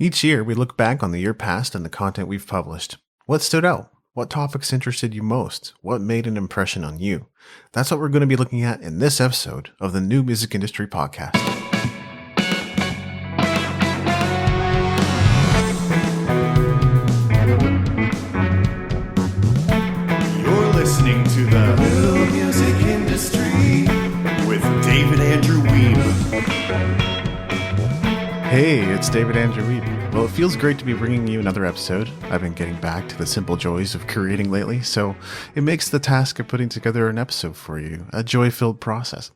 Each year, we look back on the year past and the content we've published. What stood out? What topics interested you most? What made an impression on you? That's what we're going to be looking at in this episode of the New Music Industry Podcast. You're listening to the New Music Industry with David Andrew Weeb. Hey, it's David Andrew Weeb. Well, it feels great to be bringing you another episode. I've been getting back to the simple joys of creating lately, so it makes the task of putting together an episode for you a joy-filled process.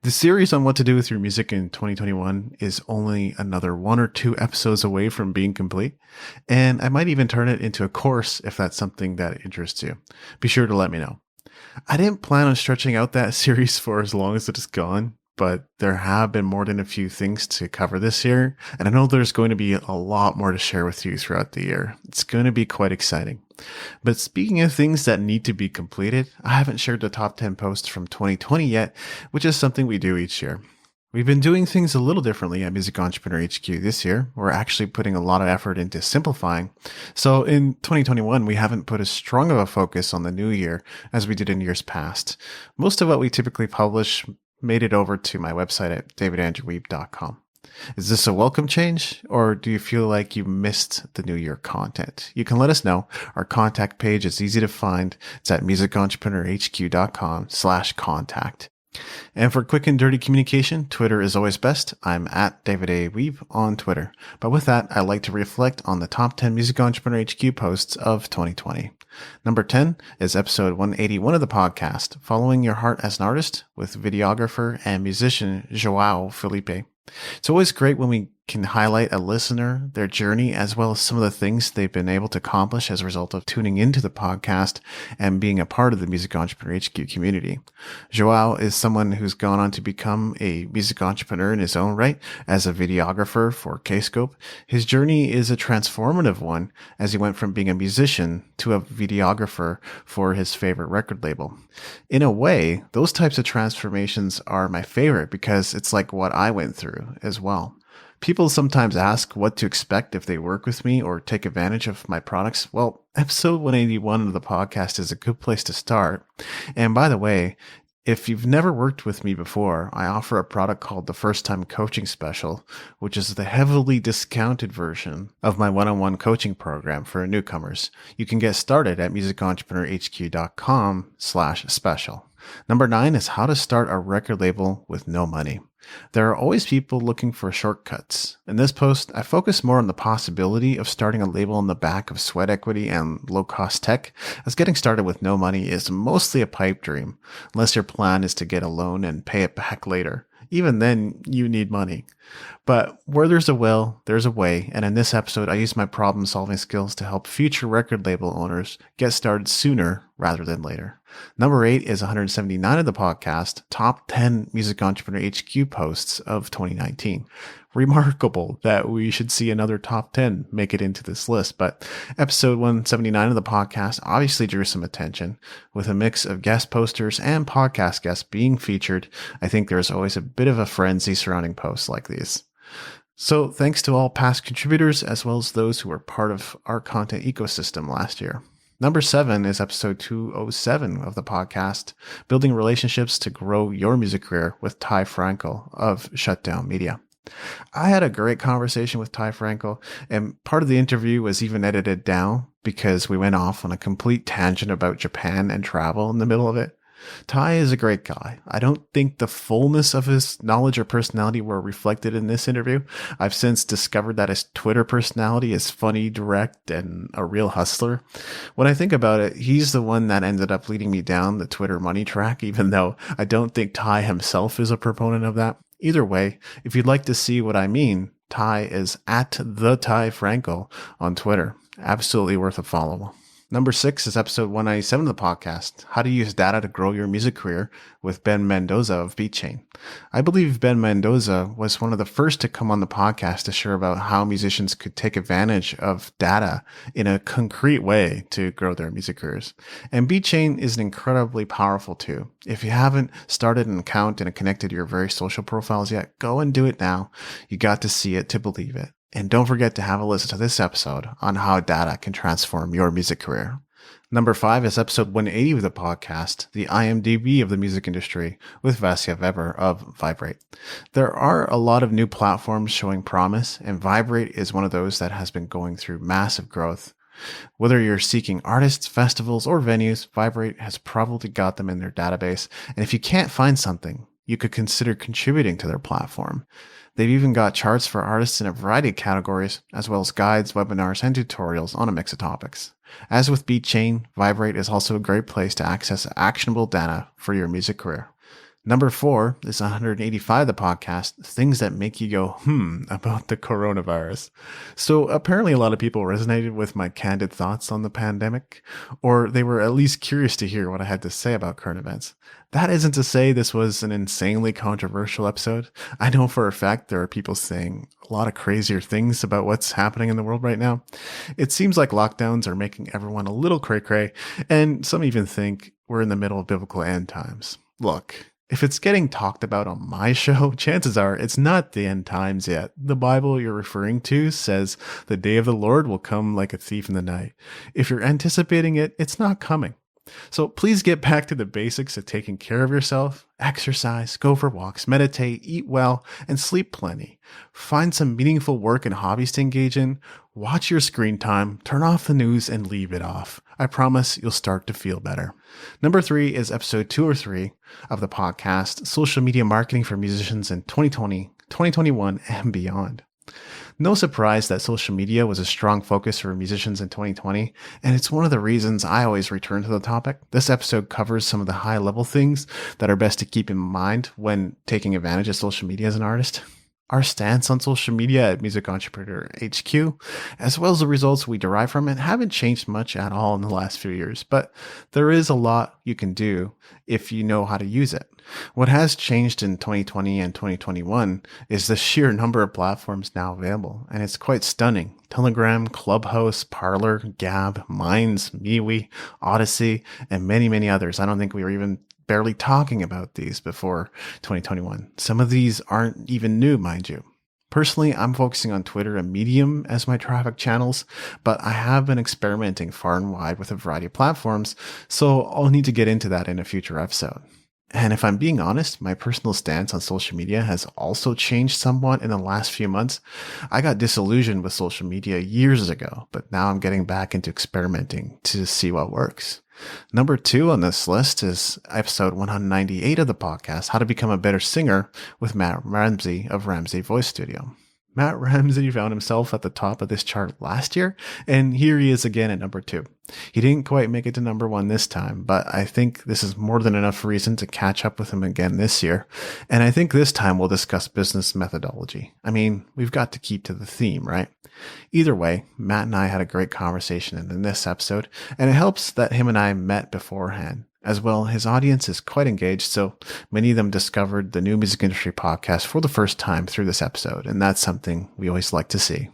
The series on what to do with your music in 2021 is only another 1 or 2 episodes away from being complete, and I might even turn it into a course if that's something that interests you. Be sure to let me know. I didn't plan on stretching out that series for as long as it has gone, but there have been more than a few things to cover this year, and I know there's going to be a lot more to share with you throughout the year. It's going to be quite exciting. But speaking of things that need to be completed, I haven't shared the top 10 posts from 2020 yet, which is something we do each year. We've been doing things a little differently at Music Entrepreneur HQ this year. We're actually putting a lot of effort into simplifying. So in 2021, we haven't put as strong of a focus on the new year as we did in years past. Most of what we typically publish made it over to my website at davidandrewweeb.com. Is this a welcome change, or do you feel like you missed the new year content? You can let us know. Our contact page is easy to find. It's at musicentrepreneurhq.com/contact. And for quick and dirty communication, Twitter is always best. I'm at David A. Weeb on Twitter. But with that, I'd like to reflect on the top 10 Music Entrepreneur HQ posts of 2020. Number 10 is episode 181 of the podcast, Following Your Heart as an Artist, with videographer and musician João Filipe. It's always great when we can highlight a listener, their journey, as well as some of the things they've been able to accomplish as a result of tuning into the podcast and being a part of the Music Entrepreneur HQ community. João is someone who's gone on to become a music entrepreneur in his own right as a videographer for Kscope. His journey is a transformative one as he went from being a musician to a videographer for his favorite record label. In a way, those types of transformations are my favorite because it's like what I went through as well. People sometimes ask what to expect if they work with me or take advantage of my products. Well, episode 181 of the podcast is a good place to start. And by the way, if you've never worked with me before, I offer a product called the First Time Coaching Special, which is the heavily discounted version of my one-on-one coaching program for newcomers. You can get started at musicentrepreneurhq.com/special. Number 9 is how to start a record label with no money. There are always people looking for shortcuts. In this post, I focus more on the possibility of starting a label on the back of sweat equity and low-cost tech, as getting started with no money is mostly a pipe dream, unless your plan is to get a loan and pay it back later. Even then, you need money. But where there's a will, there's a way, and in this episode, I use my problem-solving skills to help future record label owners get started sooner rather than later. Number 8 is 179 of the podcast, Top 10 Music Entrepreneur HQ Posts of 2019. Remarkable that we should see another top 10 make it into this list, but episode 179 of the podcast obviously drew some attention. With a mix of guest posters and podcast guests being featured, I think there's always a bit of a frenzy surrounding posts like these. So thanks to all past contributors as well as those who were part of our content ecosystem last year. Number 7 is episode 207 of the podcast, Building Relationships to Grow Your Music Career with Ty Frankel of Shutdown Media. I had a great conversation with Ty Frankel, and part of the interview was even edited down because we went off on a complete tangent about Japan and travel in the middle of it. Ty is a great guy. I don't think the fullness of his knowledge or personality were reflected in this interview. I've since discovered that his Twitter personality is funny, direct, and a real hustler. When I think about it, he's the one that ended up leading me down the Twitter money track, even though I don't think Ty himself is a proponent of that. Either way, if you'd like to see what I mean, Ty is at the Ty Frankel on Twitter. Absolutely worth a follow. Number 6 is episode 197 of the podcast, How to Use Data to Grow Your Music Career, with Ben Mendoza of Beatchain. I believe Ben Mendoza was one of the first to come on the podcast to share about how musicians could take advantage of data in a concrete way to grow their music careers. And Beatchain is an incredibly powerful tool. If you haven't started an account and connected your various social profiles yet, go and do it now. You got to see it to believe it. And don't forget to have a listen to this episode on how data can transform your music career. Number 5 is episode 180 of the podcast, the IMDb of the music industry, with Vasja Veber of Viberate. There are a lot of new platforms showing promise, and Viberate is one of those that has been going through massive growth. Whether you're seeking artists, festivals, or venues, Viberate has probably got them in their database, and if you can't find something, you could consider contributing to their platform. They've even got charts for artists in a variety of categories, as well as guides, webinars, and tutorials on a mix of topics. As with Beatchain, Viberate is also a great place to access actionable data for your music career. Number 4 is 185 of the podcast, things that make you go, about the coronavirus. So apparently a lot of people resonated with my candid thoughts on the pandemic, or they were at least curious to hear what I had to say about current events. That isn't to say this was an insanely controversial episode. I know for a fact there are people saying a lot of crazier things about what's happening in the world right now. It seems like lockdowns are making everyone a little cray-cray, and some even think we're in the middle of biblical end times. Look, if it's getting talked about on my show, chances are it's not the end times yet. The Bible you're referring to says the day of the Lord will come like a thief in the night. If you're anticipating it, it's not coming. So please get back to the basics of taking care of yourself, exercise, go for walks, meditate, eat well, and sleep plenty. Find some meaningful work and hobbies to engage in. Watch your screen time, turn off the news, and leave it off. I promise you'll start to feel better. Number 3 is episode 203 of the podcast, Social Media Marketing for Musicians in 2020, 2021, and Beyond. No surprise that social media was a strong focus for musicians in 2020, and it's one of the reasons I always return to the topic. This episode covers some of the high-level things that are best to keep in mind when taking advantage of social media as an artist. Our stance on social media at Music Entrepreneur HQ, as well as the results we derive from it, haven't changed much at all in the last few years, but there is a lot you can do if you know how to use it. What has changed in 2020 and 2021 is the sheer number of platforms now available, and it's quite stunning. Telegram, Clubhouse, Parler, Gab, Minds, MeWe, Odyssey, and many, many others. I don't think we were even barely talking about these before 2021. Some of these aren't even new, mind you. Personally, I'm focusing on Twitter and Medium as my traffic channels, but I have been experimenting far and wide with a variety of platforms, so I'll need to get into that in a future episode. And if I'm being honest, my personal stance on social media has also changed somewhat in the last few months. I got disillusioned with social media years ago, but now I'm getting back into experimenting to see what works. Number 2 on this list is episode 198 of the podcast, How to Become a Better Singer, with Matt Ramsey of Ramsey Voice Studio. Matt Ramsey found himself at the top of this chart last year, and here he is again at number 2. He didn't quite make it to number 1 this time, but I think this is more than enough reason to catch up with him again this year. And I think this time we'll discuss business methodology. I mean, we've got to keep to the theme, right? Either way, Matt and I had a great conversation in this episode, and it helps that him and I met beforehand. As well, his audience is quite engaged, so many of them discovered the New Music Industry podcast for the first time through this episode, and that's something we always like to see.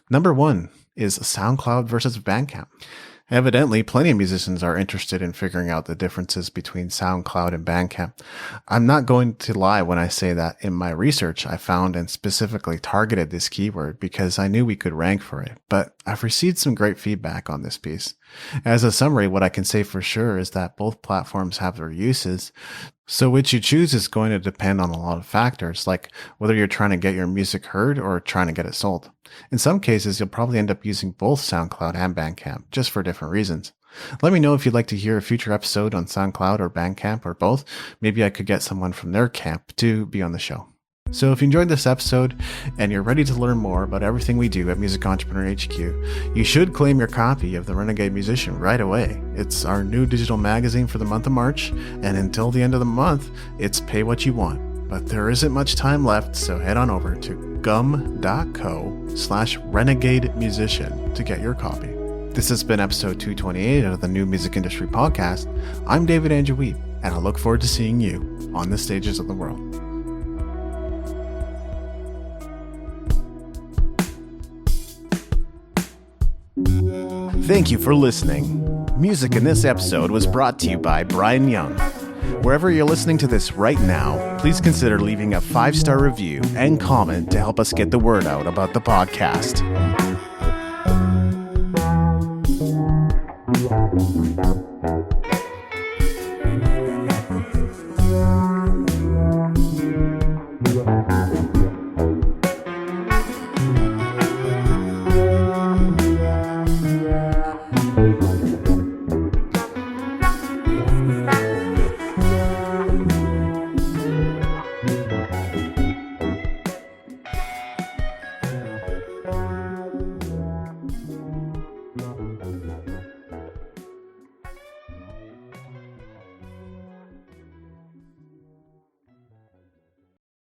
Number 1 is SoundCloud versus Bandcamp. Evidently, plenty of musicians are interested in figuring out the differences between SoundCloud and Bandcamp. I'm not going to lie when I say that in my research, I found and specifically targeted this keyword because I knew we could rank for it, but I've received some great feedback on this piece. As a summary, what I can say for sure is that both platforms have their uses, so which you choose is going to depend on a lot of factors, like whether you're trying to get your music heard or trying to get it sold. In some cases, you'll probably end up using both SoundCloud and Bandcamp, just for different reasons. Let me know if you'd like to hear a future episode on SoundCloud or Bandcamp or both. Maybe I could get someone from their camp to be on the show. So if you enjoyed this episode and you're ready to learn more about everything we do at Music Entrepreneur HQ, you should claim your copy of The Renegade Musician right away. It's our new digital magazine for the month of March, and until the end of the month, it's pay what you want. But there isn't much time left, so head on over to gum.co/Renegade Musician to get your copy. This has been episode 228 of the New Music Industry Podcast. I'm David Andrew Weeb, and I look forward to seeing you on the stages of the world. Thank you for listening. Music in this episode was brought to you by Brian Young. Wherever you're listening to this right now, please consider leaving a 5-star review and comment to help us get the word out about the podcast.